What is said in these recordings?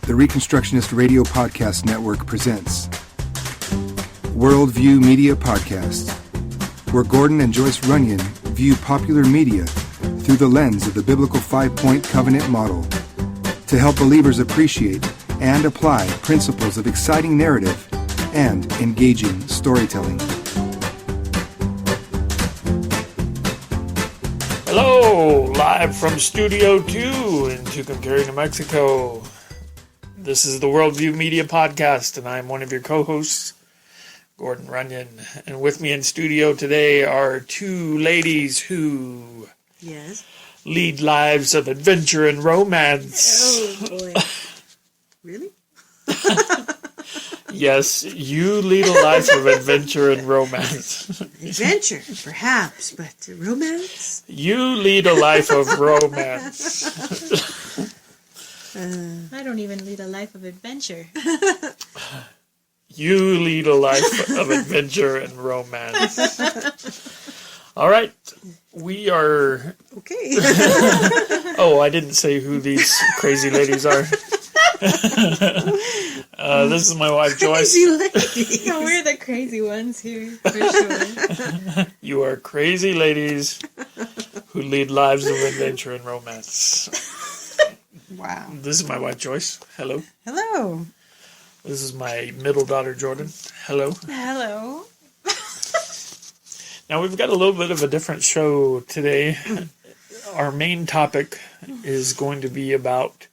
the Reconstructionist Radio Podcast Network presents Worldview Media Podcast, where Gordon and Joyce Runyon view popular media through the lens of the biblical five-point covenant model to help believers appreciate and apply principles of exciting narrative and engaging storytelling. Hello, live from Studio 2 in Tucumcari, New Mexico. This is the Worldview Media Podcast, and I'm one of your co-hosts, Gordon Runyon. And with me in studio today are two ladies who lead lives of adventure and romance. Oh, boy. Really? Yes, you lead a life of adventure and romance. Adventure, perhaps, but romance? You lead a life of romance. I don't even lead a life of adventure. You lead a life of adventure and romance. All right, we are... Okay. Oh, I didn't say who these crazy ladies are. This is my wife, Joyce. Crazy lady. No, we're the crazy ones here, for sure. You are crazy ladies who lead lives of adventure and romance. Wow. This is my wife, Joyce. Hello. Hello. This is my middle daughter, Jordan. Hello. Hello. Now, we've got a little bit of a different show today. Our main topic is going to be about...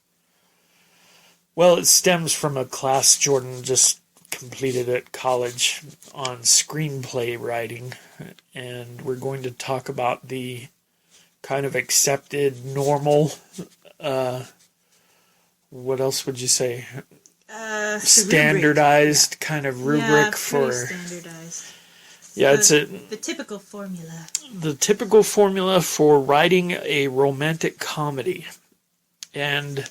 Well, it stems from a class Jordan just completed at college on screenplay writing, and we're going to talk about the kind of accepted, normal, what else would you say? Standardized kind of rubric for... standardized. Yeah, it's the typical formula. The typical formula for writing a romantic comedy. And...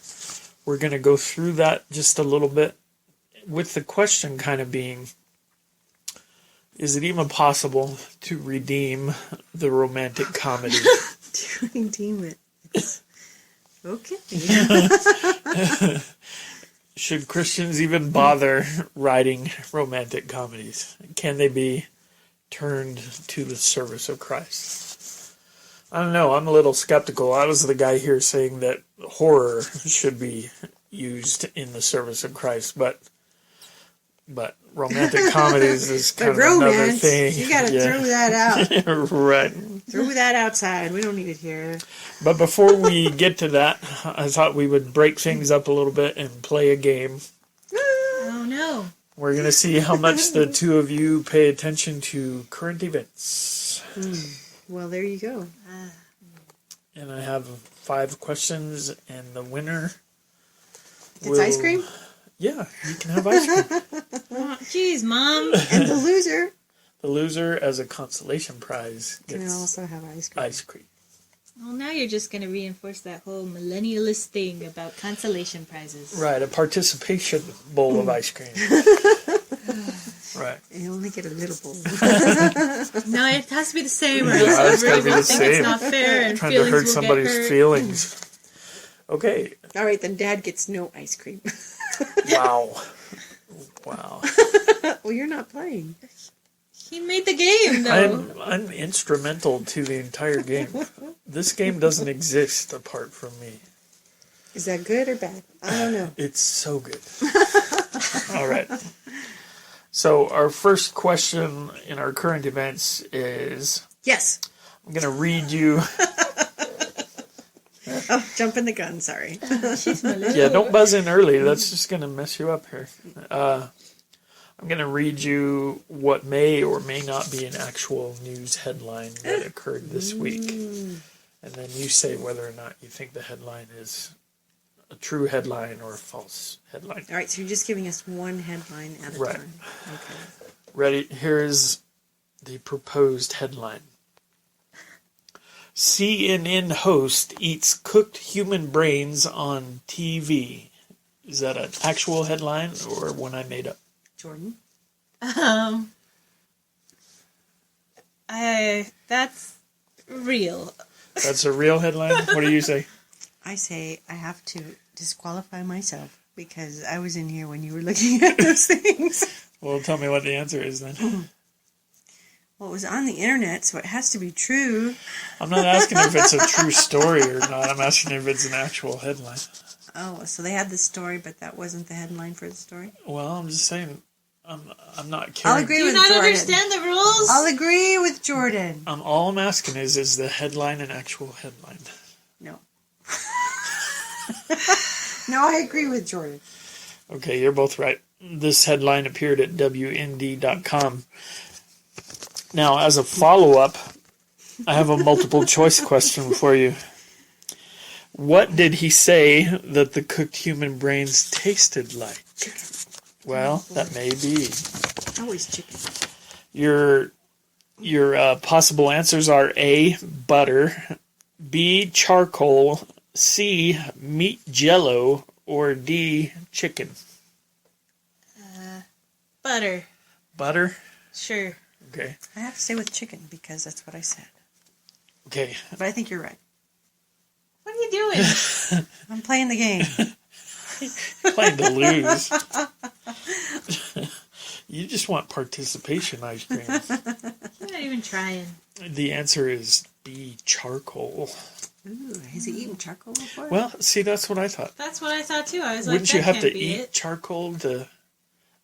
we're going to go through that just a little bit, with the question kind of being, is it even possible to redeem the romantic comedy? To redeem it. Okay. Should Christians even bother writing romantic comedies? Can they be turned to the service of Christ? I don't know. I'm a little skeptical. I was the guy here saying that horror should be used in the service of Christ, but romantic comedies is kind of another thing. You got to throw that out. Right. Throw that outside. We don't need it here. But before we get to that, I thought we would break things up a little bit and play a game. Oh, no. We're going to see how much the two of you pay attention to current events. Well, there you go. And I have 5 questions, and the winner It's ice cream? Yeah, you can have ice cream. Oh, jeez, Mom. And the loser... The loser, as a consolation prize, can gets also have ice cream. Well, now you're just going to reinforce that whole millennialist thing about consolation prizes. Right, a participation bowl of ice cream. Right. You only get a little bowl. No, it has to be the same, or Yeah, else it's gotta be everyone the think same. it's not fair, and Trying to feelings hurt will somebody's get hurt. feelings. Okay. All right, then Dad gets no ice cream. Wow. Wow. Well, you're not playing. He made the game, though. I'm instrumental to the entire game. This game doesn't exist apart from me. Is that good or bad? I don't know. It's so good. All right. So our first question in our current events is... Yes. I'm going to read you... Oh, jumping the gun, sorry. Yeah, don't buzz in early. That's just going to mess you up here. I'm going to read you what may or may not be an actual news headline that occurred this week. And then you say whether or not you think the headline is a true headline or a false headline. All right, so you're just giving us one headline at a Right. time. Okay. Ready? Here is the proposed headline. CNN host eats cooked human brains on TV. Is that an actual headline or one I made up? Jordan? That's real. That's a real headline? What do you say? I say I have to disqualify myself. because I was in here when you were looking at those things. Well, tell me what the answer is then. Well, it was on the internet, so it has to be true. I'm not asking if it's a true story or not. I'm asking if it's an actual headline. Oh, so they had the story, but that wasn't the headline for the story? Well, I'm just saying, I'm not I'll caring. agree Do you with not Jordan. understand the rules? I'll agree with Jordan. All I'm asking is the headline an actual headline? No. No, I agree with Jordan. Okay, you're both right. This headline appeared at WND.com. Now, as a follow-up, I have a multiple choice question for you. What did he say that the cooked human brains tasted like? Chicken. Well, that may be. Always chicken. Your possible answers are A, butter, B, charcoal, C, meat jello, or D, chicken. Butter. Butter? Sure. Okay. I have to stay with chicken because that's what I said. Okay. But I think you're right. What are you doing? I'm playing the game. Playing to lose. You just want participation ice cream. You're not even trying. The answer is B, charcoal. Ooh, has he eaten charcoal before? Well, see, that's what I thought. That's what I thought too. I was like, Wouldn't that you have can't to be eat it. charcoal to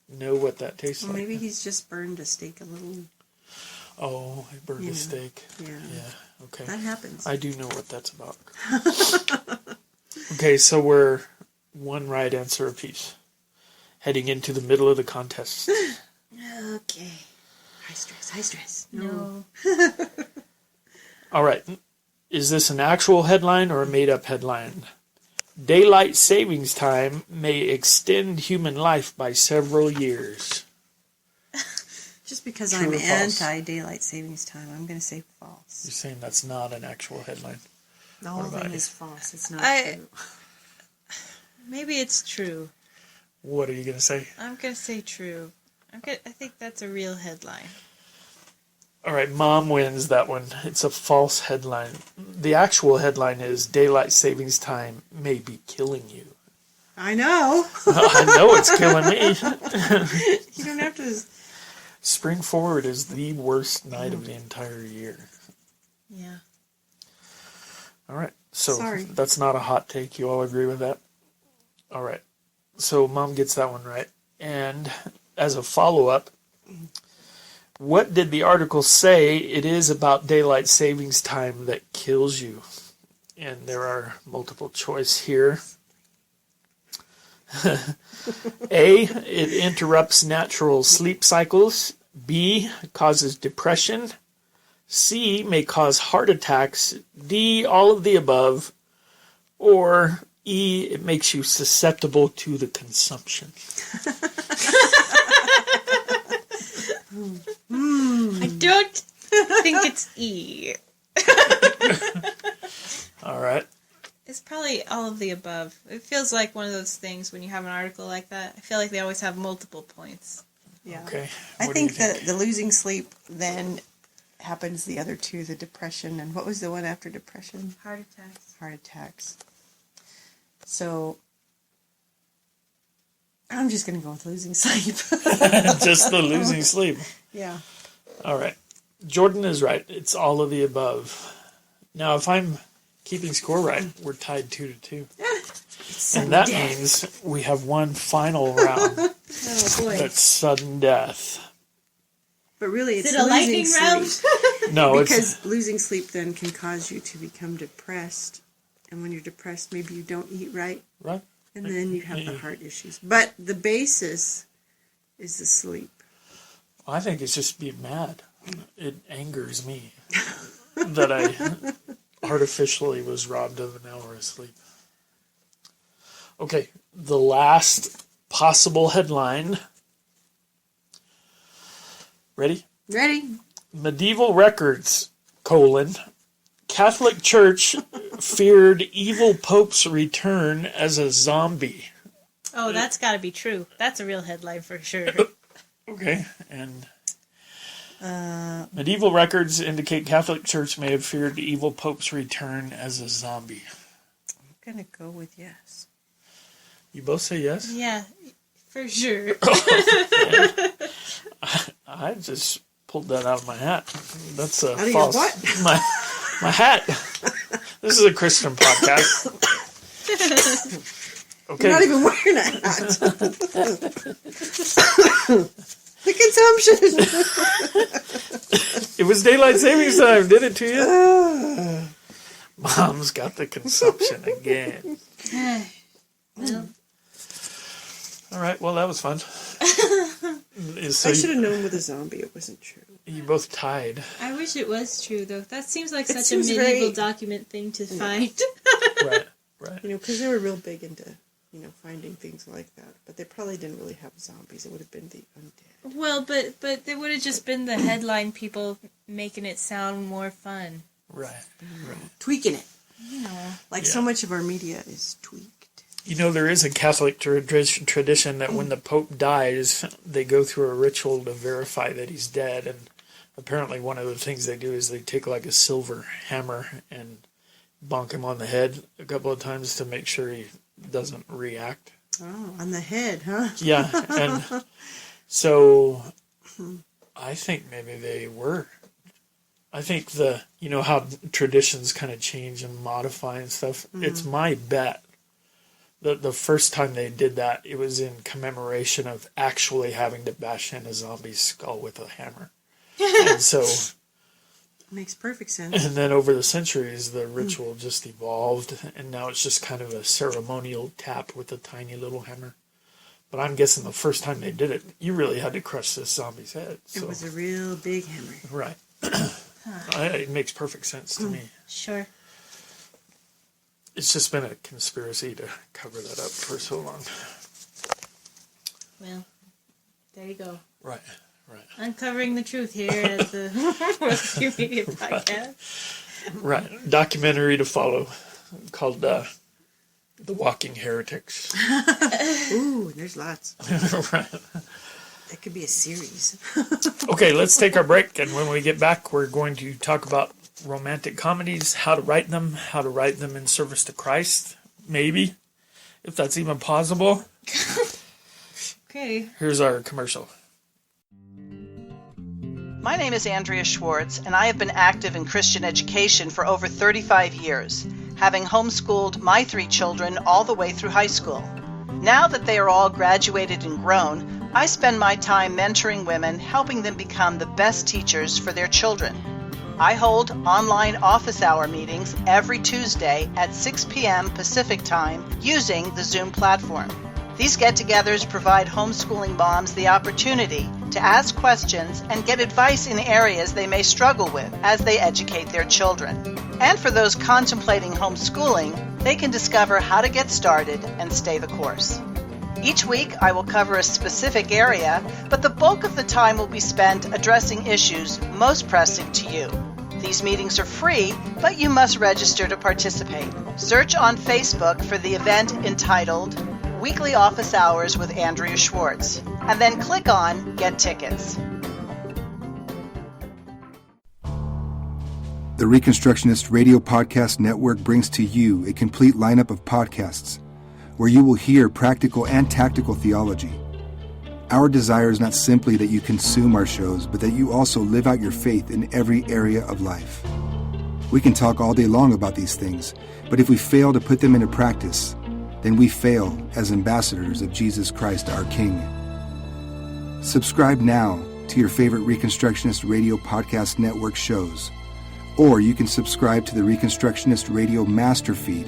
know what that tastes Well, like? maybe he's just burned a steak a little. Oh, I burned Yeah. a steak. Yeah. Yeah, okay. That happens. I do know what that's about. Okay, so we're one right answer apiece. Heading into the middle of the contest. Okay. High stress, high stress. No. All right. Is this an actual headline or a made-up headline? Daylight savings time may extend human life by several years. Just because True I'm or false? anti-daylight savings time, I'm going to say false. You're saying that's not an actual headline. The whole about thing you? is false. It's not I- true. Maybe it's true. What are you going to say? I'm gonna say true. I think that's a real headline. All right, Mom wins that one. It's a false headline. The actual headline is Daylight savings time may be killing you. I know. I know it's killing me. You don't have to. Spring forward is the worst night of the entire year. Yeah. All right. So Sorry. that's not a hot take. You all agree with that? All right. So Mom gets that one right. And as a follow-up, what did the article say it is about daylight savings time that kills you? And there are multiple choice here. A, it interrupts natural sleep cycles. B, causes depression. C, may cause heart attacks. D, all of the above. Or E, it makes you susceptible to the consumption. I don't think it's E. All right. It's probably all of the above. It feels like one of those things when you have an article like that. I feel like they always have multiple points. Yeah. Okay. I What do you think the losing sleep then happens the other two, the depression, and what was the one after depression? Heart attacks. Heart attacks. So I'm just going to go with losing sleep. Just the losing sleep. Yeah. All right. Jordan is right. It's all of the above. Now, if I'm keeping score right, we're tied 2-2. And that means we have one final round. Oh boy. That's sudden death. But really, it's Is it a lightning losing round? sleep. No, Because losing sleep then can cause you to become depressed. And when you're depressed, maybe you don't eat right. right. And then you have the heart issues. But the basis is the sleep. I think it's just being mad. It angers me that I artificially was robbed of an hour of sleep. Okay, the last possible headline. Ready? Ready? Medieval records, Catholic Church feared evil Pope's return as a zombie. Oh, that's got to be true. That's a real headline for sure. Okay, and medieval records indicate Catholic Church may have feared evil Pope's return as a zombie. I'm going to go with yes. You both say yes? Yeah, for sure. I just pulled that out of my hat. That's Out of your false. what? My hat. This is a Christian podcast. Okay. You're not even wearing a hat. The consumption. It was daylight savings time. Did it to you? Mom's got the consumption again. Well, All right. Well, that was fun. So I should have known with a zombie it wasn't true. you both tied. I wish it was true, though. That seems like It such a seems medieval very- document thing to find. Right. Because they were real big into, finding things like that. But they probably didn't really have zombies. It would have been the undead. Well, but there would have just been the headline people making it sound more fun. Right. Tweaking it. Like Yeah. so much of our media is tweaked. There is a Catholic tradition that when the Pope dies, they go through a ritual to verify that he's dead. And apparently one of the things they do is they take like a silver hammer and bonk him on the head a couple of times to make sure he doesn't react. Oh, on the head, huh? Yeah, and so I think maybe they were. I think how traditions kind of change and modify and stuff. Mm-hmm. It's my bet that the first time they did that, it was in commemoration of actually having to bash in a zombie's skull with a hammer. And so... Makes perfect sense. And then over the centuries, the ritual just evolved, and now it's just kind of a ceremonial tap with a tiny little hammer. But I'm guessing the first time they did it, you really had to crush this zombie's head. So. It was a real big hammer. Right. It makes perfect sense to me. Sure. It's just been a conspiracy to cover that up for so long. Well, there you go. Right. Uncovering the truth here at the Worldview Media Podcast. Right. Documentary to follow called The Walking Heretics. Ooh, there's lots. Right. That could be a series. Okay, let's take our break, and when we get back, we're going to talk about romantic comedies, how to write them in service to Christ, maybe, if that's even possible. Okay. Here's our commercial. My name is Andrea Schwartz, and I have been active in Christian education for over 35 years, having homeschooled my 3 children all the way through high school. Now that they are all graduated and grown, I spend my time mentoring women, helping them become the best teachers for their children. I hold online office hour meetings every Tuesday at 6 p.m. Pacific Time using the Zoom platform. These get-togethers provide homeschooling moms the opportunity to ask questions and get advice in areas they may struggle with as they educate their children. And for those contemplating homeschooling, they can discover how to get started and stay the course. Each week, I will cover a specific area, but the bulk of the time will be spent addressing issues most pressing to you. These meetings are free, but you must register to participate. Search on Facebook for the event entitled Weekly Office Hours with Andrea Schwartz, and then click on Get Tickets. The Reconstructionist Radio Podcast Network brings to you a complete lineup of podcasts where you will hear practical and tactical theology. Our desire is not simply that you consume our shows, but that you also live out your faith in every area of life. We can talk all day long about these things, but if we fail to put them into practice, then we fail as ambassadors of Jesus Christ, our King. Subscribe now to your favorite Reconstructionist Radio Podcast Network shows, or you can subscribe to the Reconstructionist Radio Master Feed,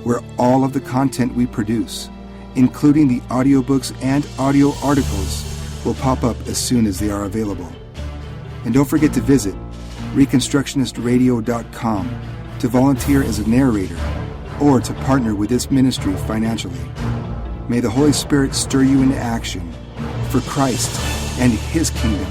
where all of the content we produce, including the audiobooks and audio articles, will pop up as soon as they are available. And don't forget to visit reconstructionistradio.com to volunteer as a narrator or to partner with this ministry financially. May the Holy Spirit stir you into action for Christ and His kingdom.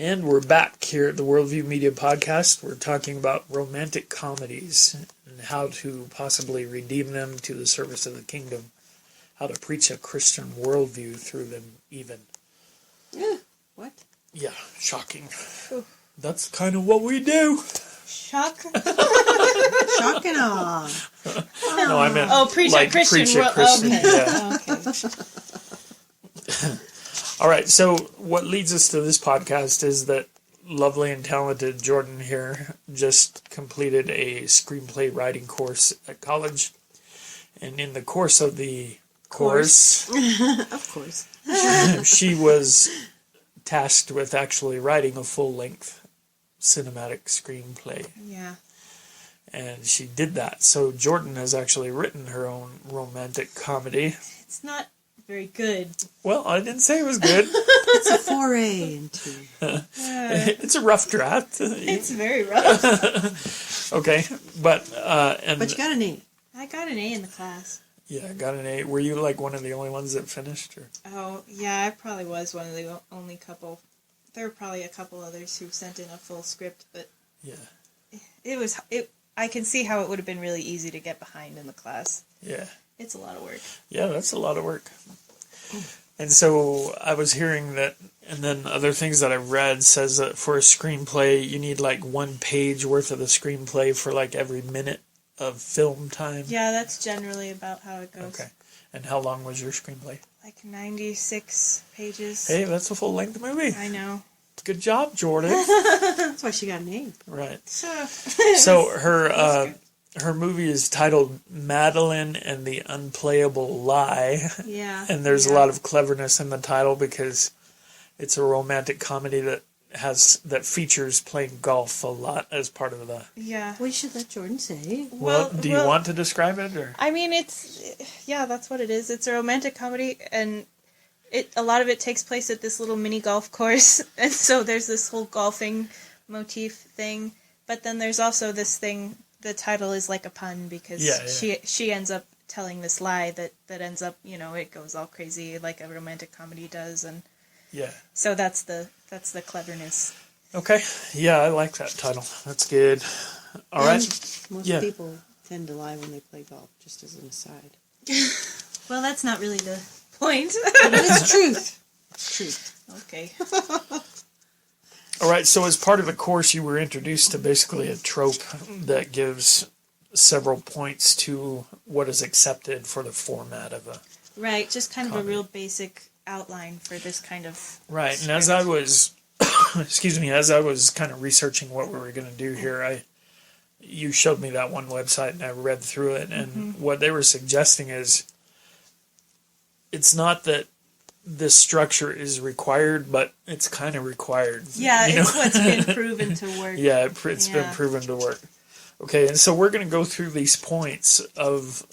And we're back here at the Worldview Media Podcast. We're talking about romantic comedies and how to possibly redeem them to the service of the kingdom. how to preach a Christian worldview through them even. Yeah. What? Yeah, shocking. That's kind of what we do. Shock. Shock and awe. No, I meant Preach like a Christian preach a world. Christian. Okay. Yeah. Okay. All right, so what leads us to this podcast is that lovely and talented Jordan here just completed a screenplay writing course at college. And in the course of the course, Of course. she was tasked with actually writing a full-length cinematic screenplay. Yeah. And she did that. So Jordan has actually written her own romantic comedy. It's not very good. Well, I didn't say it was good. It's a foray into. It's a rough draft. It's very rough. Okay, but But you got an A. I got an A in the class. yeah, I got an 8. Were you like one of the only ones that finished? Or? Oh, yeah, I probably was one of the only couple. There were probably a couple others who sent in a full script, but Yeah, I can see how it would have been really easy to get behind in the class. yeah. It's a lot of work. Yeah, that's a lot of work. And so I was hearing that, and then other things that I read says that for a screenplay, you need like 1 page worth of the screenplay for like every minute of film time. Yeah, that's generally about how it goes. Okay. And how long was your screenplay? Like 96 pages. Hey, that's a full-length movie. I know. Good job, Jordan. That's why she got an A. Right. So, So her movie is titled Madeline and the Unplayable Lie. yeah. And there's a yeah. lot of cleverness in the title because it's a romantic comedy that features playing golf a lot as part of the. Yeah. We should let Jordan say. Well, do you want to describe it or? I mean, that's what it is. It's a romantic comedy, and a lot of it takes place at this little mini golf course, and so there's this whole golfing motif thing. But then there's also this thing. The title is like a pun because she ends up telling this lie that ends up, it goes all crazy like a romantic comedy does, and Yeah. so that's the cleverness. Okay. Yeah, I like that title. That's good. All right. Most Yeah. people tend to lie when they play golf, just as an aside. Well, that's not really the point. But it's truth. It's truth. Okay. All right, so as part of the course, you were introduced to basically a trope that gives several points to what is accepted for the format of a... Right, just kind of a Comedy. real basic outline for this kind of... Right, and as I was, as I was kind of researching what we were going to do here, you showed me that one website and I read through it, and what they were suggesting is it's not that this structure is required, but it's kind of required. Yeah, it's what's been proven to work. Yeah, it's been proven to work. Okay, and so we're going to go through these points of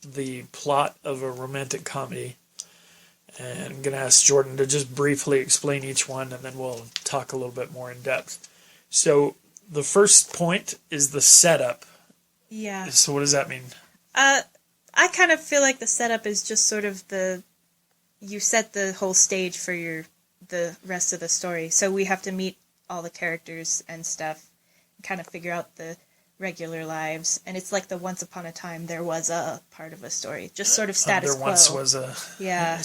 the plot of a romantic comedy. And I'm going to ask Jordan to just briefly explain each one, and then we'll talk a little bit more in depth. So the first point is the setup. Yeah. So what does that mean? I kind of feel like the setup is just sort of you set the whole stage for the rest of the story. So we have to meet all the characters and stuff, and kind of figure out the regular lives, and it's like the once upon a time there was a part of a story, just sort of status There quo. once was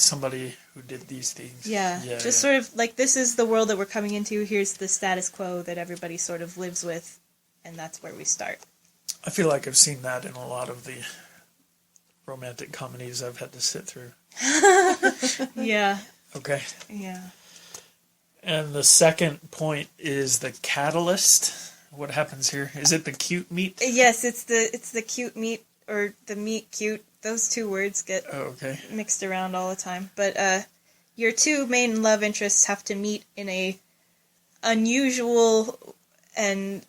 somebody who did these things. Yeah, sort of like this is the world that we're coming into. Here's the status quo that everybody sort of lives with, and that's where we start. I feel like I've seen that in a lot of the romantic comedies I've had to sit through. Yeah. Okay. Yeah. And the second point is the catalyst. What happens here? Is it the cute meat? Yes, it's the cute meat or the meat cute. Those two words get mixed around all the time. But your two main love interests have to meet in a unusual and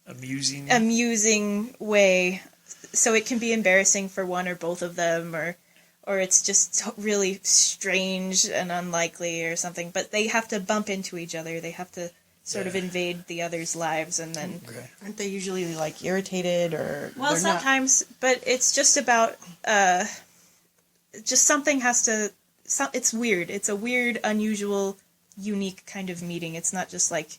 amusing way. So it can be embarrassing for one or both of them, or it's just really strange and unlikely or something. But they have to bump into each other. They have to sort of invade the other's lives, and then aren't they usually like irritated or? Well, sometimes, but it's just about just something has to. It's weird. It's a weird, unusual, unique kind of meeting. It's not just like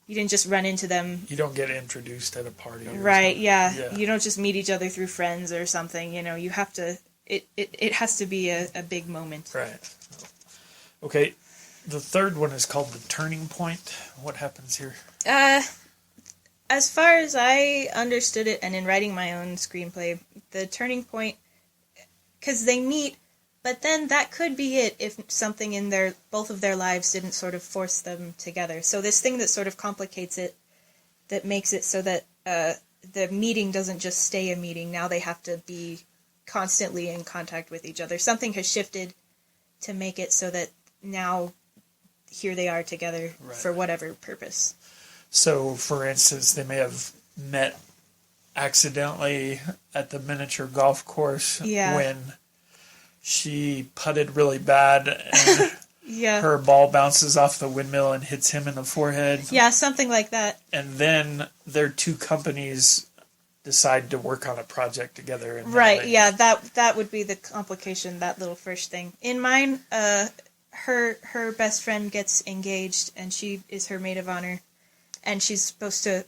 you didn't just run into them. You don't get introduced at a party, right? Yeah. You don't just meet each other through friends or something. You have to. it has to be a big moment. Right. Okay. The third one is called the turning point. What happens here? As far as I understood it, and in writing my own screenplay, the turning point, because they meet, but then that could be it if something in both of their lives didn't sort of force them together. So this thing that sort of complicates it, that makes it so that the meeting doesn't just stay a meeting. Now they have to be constantly in contact with each other. Something has shifted to make it so that now here they are together for whatever purpose. So, for instance, they may have met accidentally at the miniature golf course when she putted really bad and her ball bounces off the windmill and hits him in the forehead. Yeah, something like that. And then their two companies decide to work on a project together. And that would be the complication, that little first thing. In mine, her best friend gets engaged, and she is her maid of honor. And she's supposed to,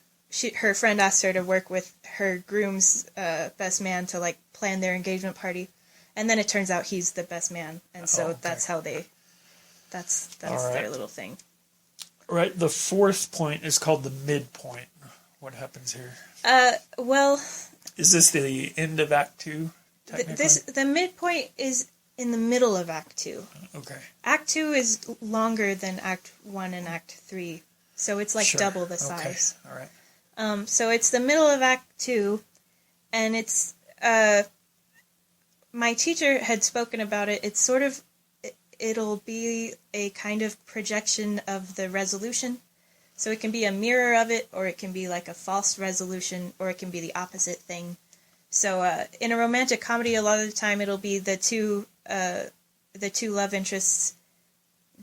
her friend asked her to work with her groom's best man to, like, plan their engagement party. And then it turns out he's the best man. And so that's how that's their little thing. Right. The fourth point is called the midpoint. What happens here? Well... Is this the end of Act 2, technically? The midpoint is in the middle of Act 2. Okay. Act 2 is longer than Act 1 and Act 3. So it's like double the size. Okay. All right. So it's the middle of Act 2, and it's, my teacher had spoken about it. It's sort of, it'll be a kind of projection of the resolution. So it can be a mirror of it, or it can be like a false resolution, or it can be the opposite thing. So in a romantic comedy, a lot of the time it'll be the two love interests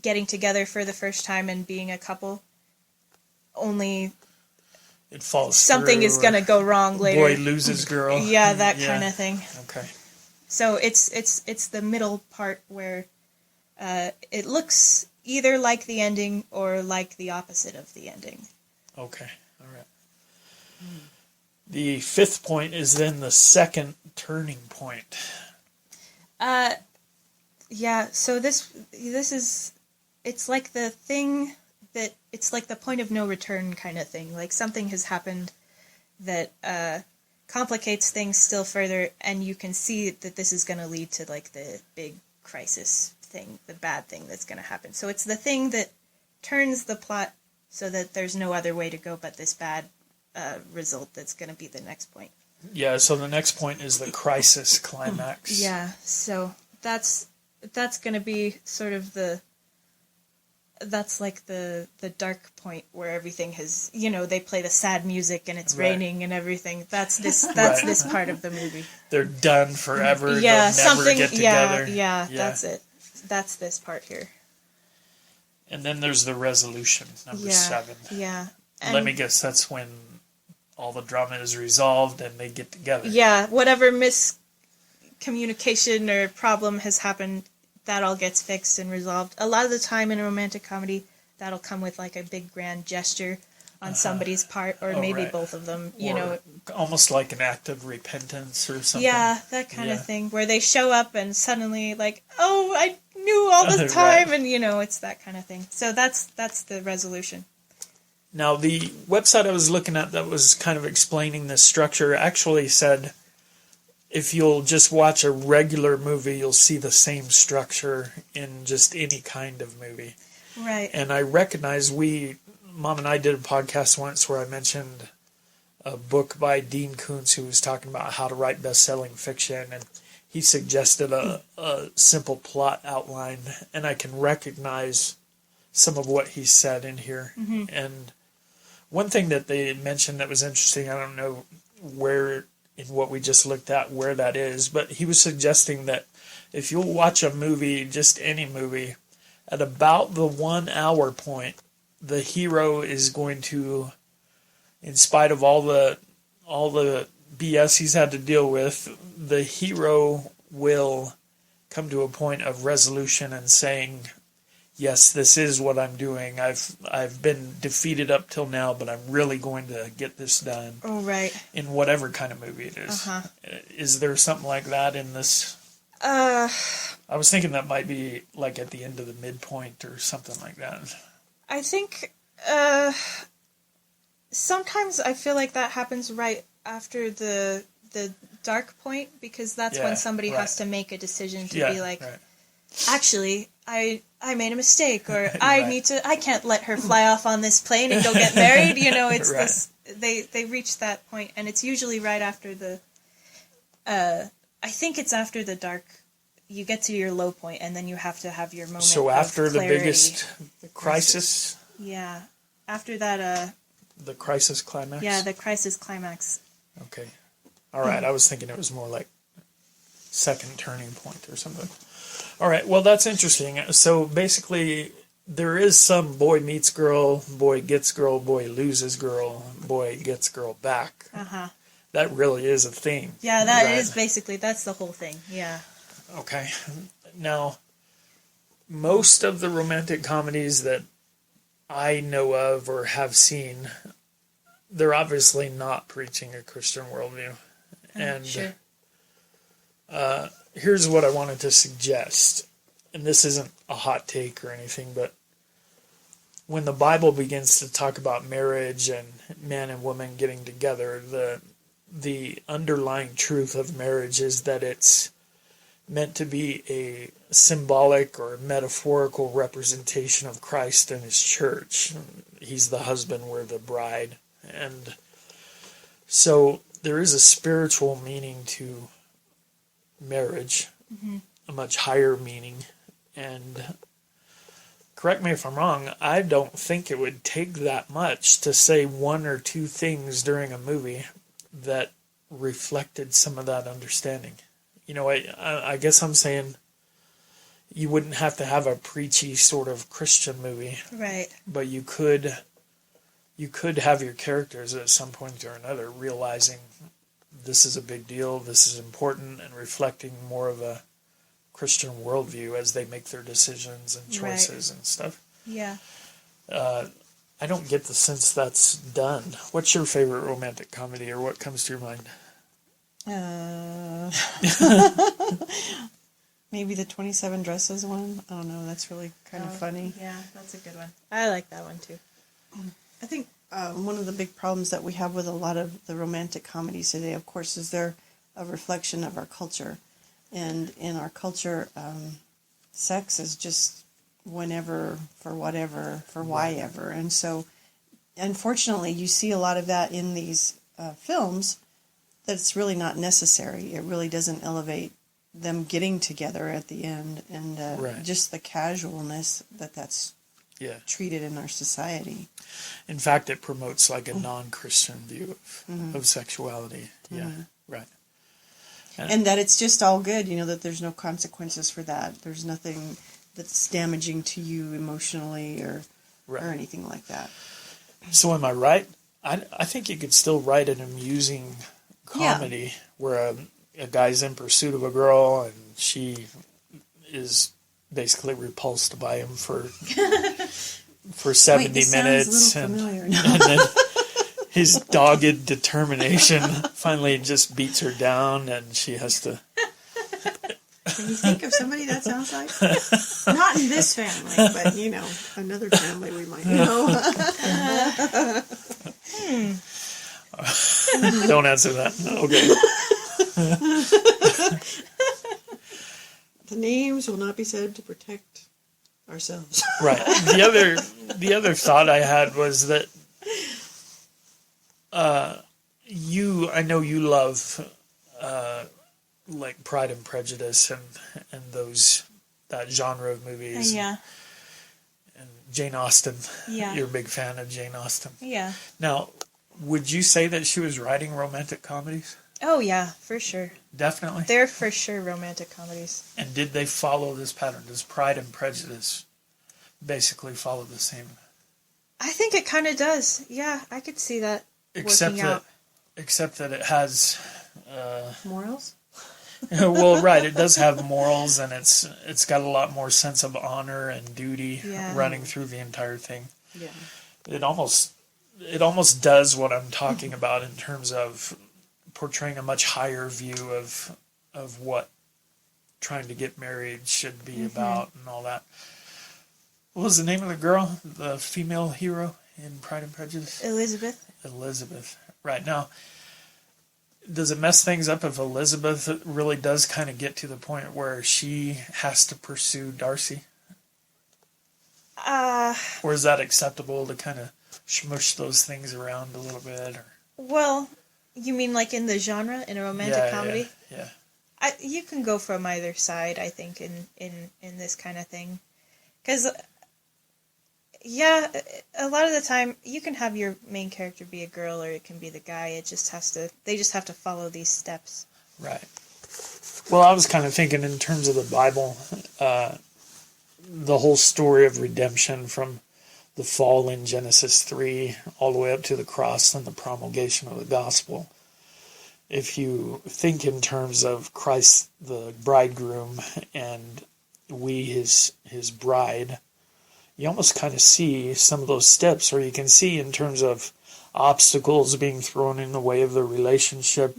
getting together for the first time and being a couple. Only it falls something is going to go wrong later. Boy loses girl. Yeah, that kind of thing. Okay. So it's the middle part where it looks either like the ending or like the opposite of the ending. Okay. All right. The fifth point is then the second turning point. Yeah, so this is, it's like the thing that, it's like the point of no return kind of thing. Like something has happened that complicates things still further, and you can see that this is going to lead to like the big crisis thing, the bad thing that's going to happen. So it's the thing that turns the plot so that there's no other way to go but this bad result that's going to be the next point. Yeah, so the next point is the crisis climax. Yeah, so that's going to be sort of that's like the dark point where everything has, they play the sad music and it's raining and everything. That's this part of the movie. They're done forever. Yeah, they'll never get together. Yeah, that's it. That's this part here. And then there's the resolution, number 7. Yeah. And let me guess, that's when all the drama is resolved and they get together. Yeah, whatever miscommunication or problem has happened, that all gets fixed and resolved. A lot of the time in a romantic comedy, that'll come with like a big grand gesture on somebody's part, or maybe both of them, almost like an act of repentance or something. Yeah, that kind of thing, where they show up and suddenly like, oh, I knew all the time, and it's that kind of thing. So that's the resolution. Now, the website I was looking at that was kind of explaining this structure actually said, if you'll just watch a regular movie, you'll see the same structure in just any kind of movie. Right. And I recognize Mom and I did a podcast once where I mentioned a book by Dean Koontz who was talking about how to write best-selling fiction, and he suggested a simple plot outline, and I can recognize some of what he said in here. Mm-hmm. And one thing that they mentioned that was interesting, I don't know where in what we just looked at where that is, but he was suggesting that if you'll watch a movie, just any movie, at about the 1 hour point, the hero is going to, in spite of all the BS he's had to deal with, the hero will come to a point of resolution and saying, yes, this is what I'm doing. I've been defeated up till now, but I'm really going to get this done. Oh, right. In whatever kind of movie it is. Uh-huh. Is there something like that in this? I was thinking that might be like at the end of the midpoint or something like that. I think sometimes I feel like that happens right after the dark point, because that's when somebody has to make a decision to be like, actually, I made a mistake, or I can't let her fly off on this plane and go get married. You know, it's this. They reach that point, and it's usually right after the. I think it's after the dark. You get to your low point, and then you have to have your moment. So after of the clarity. biggest crisis. Yeah, after that. The crisis climax. Yeah, the crisis climax. Okay, all right. I was thinking it was more like second turning point or something. All right. Well, that's interesting. So basically, there is some boy meets girl, boy gets girl, boy loses girl, boy gets girl back. That really is a thing. Yeah, that is basically, that's the whole thing. Yeah. Okay. Now, most of the romantic comedies that I know of or have seen, they're obviously not preaching a Christian worldview. And sure. Here's what I wanted to suggest. And this isn't a hot take or anything, but when the Bible begins to talk about marriage and man and woman getting together, the underlying truth of marriage is that it's meant to be a symbolic or metaphorical representation of Christ and his church. He's the husband, we're the bride. And so there is a spiritual meaning to marriage, a much higher meaning. And correct me if I'm wrong, I don't think it would take that much to say one or two things during a movie that reflected some of that understanding. You know, I guess I'm saying you wouldn't have to have a preachy sort of Christian movie. Right. But you could have your characters at some point or another realizing this is a big deal, this is important, and reflecting more of a Christian worldview as they make their decisions and choices and stuff. Yeah. I don't get the sense that's done. What's your favorite romantic comedy, or what comes to your mind? Maybe the 27 Dresses one. I don't know. That's really kind of funny. Yeah, that's a good one. I like that one too. I think one of the big problems that we have with a lot of the romantic comedies today, of course, is they're a reflection of our culture. And in our culture, sex is just whenever, for whatever, for why ever. And so, unfortunately, you see a lot of that in these films, that it's really not necessary. It really doesn't elevate them getting together at the end, and just the casualness that's treated in our society. In fact, it promotes like a non-Christian view of sexuality. Yeah, right. And that it's just all good, you know, that there's no consequences for that. There's nothing that's damaging to you emotionally or anything like that. So am I right? I think you could still write an amusing comedy where a guy's in pursuit of a girl and she is basically repulsed by him for 70 minutes, and then his dogged determination finally just beats her down, and she has to. Can you think of somebody that sounds like? Not in this family, but you know, another family we might know. Don't answer that. Okay. The names will not be said to protect ourselves. Right. The other thought I had was that I know you love like Pride and Prejudice and that genre of movies. Yeah. And Jane Austen. Yeah. You're a big fan of Jane Austen. Yeah. Now, would you say that she was writing romantic comedies? Oh, yeah, for sure. Definitely. They're for sure romantic comedies. And did they follow this pattern? Does Pride and Prejudice basically follow the same? I think it kind of does. Yeah, I could see that working out. Except that it has... Morals? Well, right, it does have morals, and it's got a lot more sense of honor and duty running through the entire thing. Yeah. It almost does what I'm talking about in terms of portraying a much higher view of what trying to get married should be about and all that. What was the name of the girl, the female hero in Pride and Prejudice? Elizabeth. Right. Now, does it mess things up if Elizabeth really does kind of get to the point where she has to pursue Darcy? Or is that acceptable to kind of smush those things around a little bit? Or? Well, you mean like in the genre, in a romantic comedy? Yeah. You can go from either side, I think, in this kind of thing. Because, a lot of the time, you can have your main character be a girl or it can be the guy. They just have to follow these steps. Right. Well, I was kind of thinking in terms of the Bible, the whole story of redemption from the fall in Genesis 3 all the way up to the cross and the promulgation of the gospel. If you think in terms of Christ the bridegroom and we his bride, you almost kind of see some of those steps, or you can see in terms of obstacles being thrown in the way of the relationship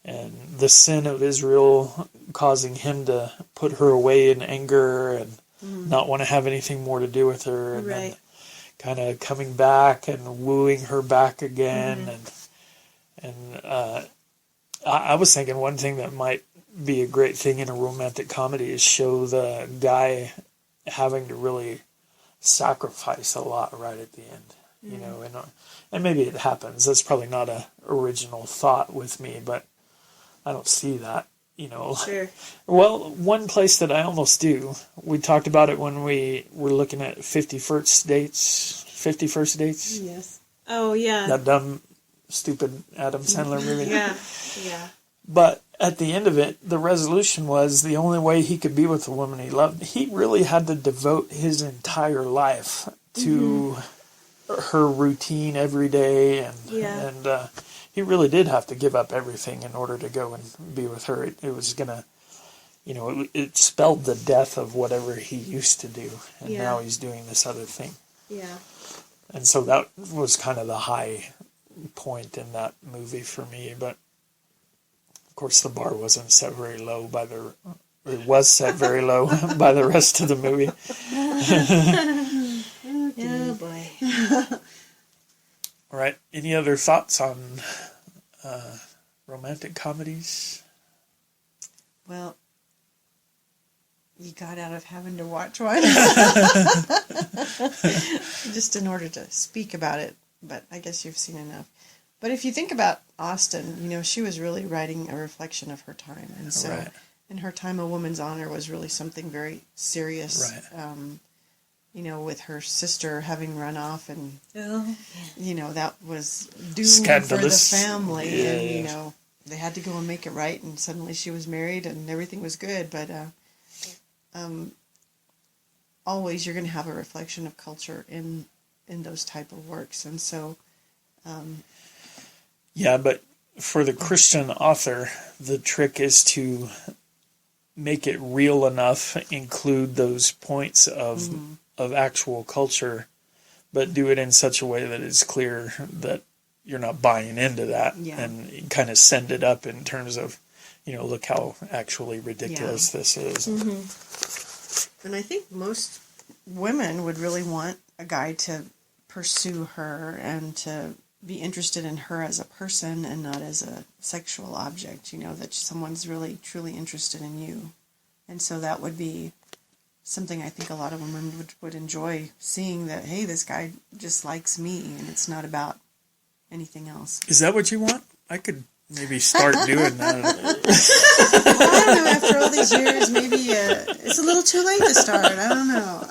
and the sin of Israel causing him to put her away in anger and not want to have anything more to do with her, and then kind of coming back and wooing her back again. And I was thinking one thing that might be a great thing in a romantic comedy is show the guy having to really sacrifice a lot right at the end, you know, and maybe it happens. That's probably not a original thought with me, but I don't see that, you know. Sure. Well, one place that I almost do, we talked about it when we were looking at 50 First Dates. Yes. Oh, yeah. That dumb, stupid Adam Sandler movie. Yeah. But at the end of it, the resolution was the only way he could be with the woman he loved. He really had to devote his entire life to her routine every day, and he really did have to give up everything in order to go and be with her. It was gonna, you know, it spelled the death of whatever he used to do, and now he's doing this other thing. Yeah. And so that was kind of the high point in that movie for me, but of course the bar wasn't set very low it was set very low by the rest of the movie. Oh boy. All right. Any other thoughts on romantic comedies? Well, you got out of having to watch one just in order to speak about it, but I guess you've seen enough. But if you think about Austen, you know, she was really writing a reflection of her time. And so in her time, a woman's honor was really something very serious. Right. You know, with her sister having run off and, you know, that was doom Scandalous. For the family. And, you know, they had to go and make it right. And suddenly she was married and everything was good. But always you're going to have a reflection of culture in those type of works. And so... yeah, but for the Christian author, the trick is to make it real enough, include those points of actual culture, but do it in such a way that it's clear that you're not buying into that, and kind of send it up in terms of, you know, look how actually ridiculous this is. And I think most women would really want a guy to pursue her and to be interested in her as a person and not as a sexual object, you know, that someone's really truly interested in you. And so that would be something I think a lot of women would enjoy seeing, that, hey, this guy just likes me and it's not about anything else. Is that what you want? I could maybe start doing that. Well, I don't know, after all these years, maybe it's a little too late to start. I don't know.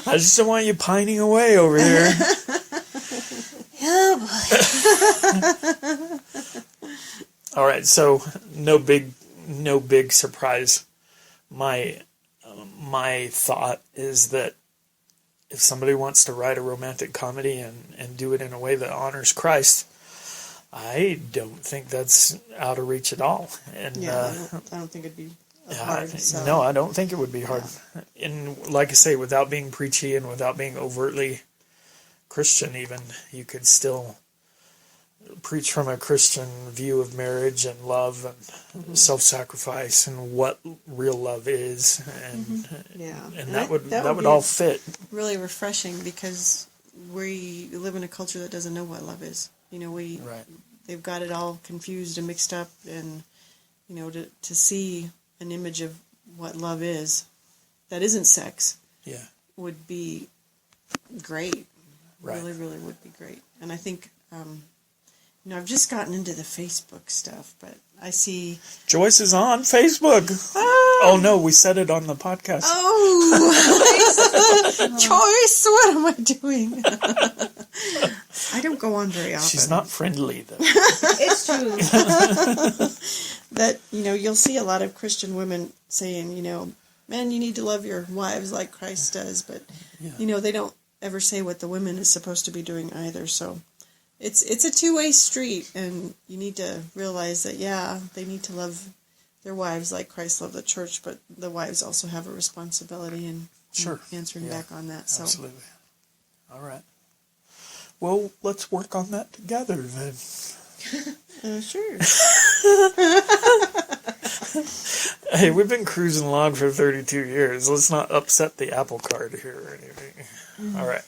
I just don't want you pining away over here. Oh, boy. All right, so no big surprise. My thought is that if somebody wants to write a romantic comedy and do it in a way that honors Christ, I don't think that's out of reach at all. And I don't think it'd be hard. So. No, I don't think it would be hard. And like I say, without being preachy and without being overtly Christian even, you could still preach from a Christian view of marriage and love and self-sacrifice and what real love is, and Yeah. and that would be all fit. really refreshing, because we live in a culture that doesn't know what love is. Right. They've got it all confused and mixed up, and to see an image of what love is that isn't sex Yeah. would be great. Right. Really, really would be great. And I think, I've just gotten into the Facebook stuff, but I see... Joyce is on Facebook. Oh no, we said it on the podcast. Oh, Choice, what am I doing? I don't go on very often. She's not friendly though. It's true. That, you'll see a lot of Christian women saying, men, you need to love your wives like Christ does, but, they don't ever say what the woman is supposed to be doing either, so... It's a two-way street, and you need to realize that, they need to love their wives like Christ loved the church, but the wives also have a responsibility in answering back on that. So. Absolutely. All right. Well, let's work on that together then. Sure. Hey, we've been cruising along for 32 years. Let's not upset the apple cart here or anything. Mm-hmm. All right.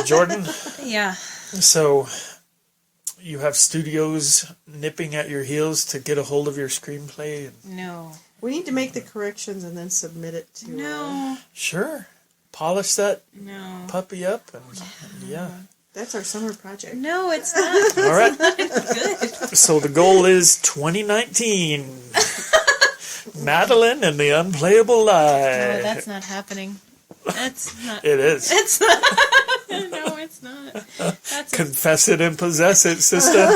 Jordan? Yeah. So, you have studios nipping at your heels to get a hold of your screenplay? No. We need to make the corrections and then submit it to... No. Sure. Polish that puppy up and That's our summer project. No, it's not. All right. Good. So the goal is 2019. Madeline and the Unplayable Lie. No, that's not happening. That's not. It is. It's not. No, it's not. That's Confess it and possess it, sister.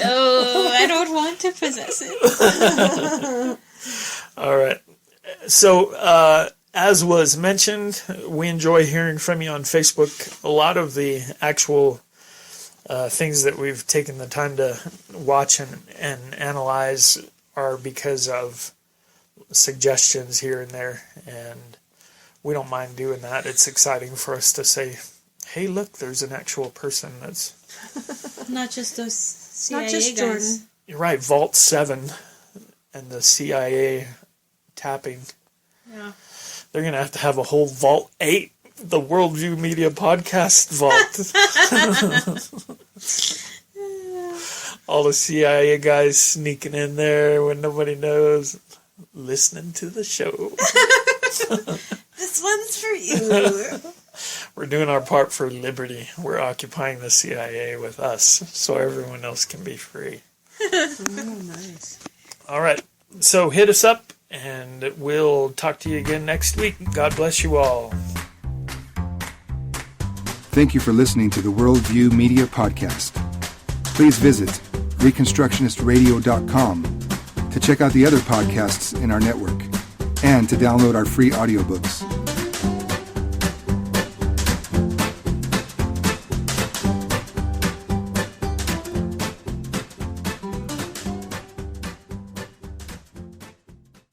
Oh, I don't want to possess it. All right. So, as was mentioned, we enjoy hearing from you on Facebook. A lot of the actual things that we've taken the time to watch and analyze are because of suggestions here and there, and we don't mind doing that. It's exciting for us to say, hey, look, there's an actual person that's... Not just those CIA Not just guys. Jordan. You're right, Vault 7 and the CIA tapping. Yeah. They're going to have a whole Vault 8, the Worldview Media Podcast Vault. All the CIA guys sneaking in there when nobody knows, listening to the show. This one's for you. We're doing our part for liberty. We're occupying the CIA with us so everyone else can be free. Oh, nice. All right. So hit us up, and we'll talk to you again next week. God bless you all. Thank you for listening to the Worldview Media Podcast. Please visit reconstructionistradio.com to check out the other podcasts in our network and to download our free audiobooks.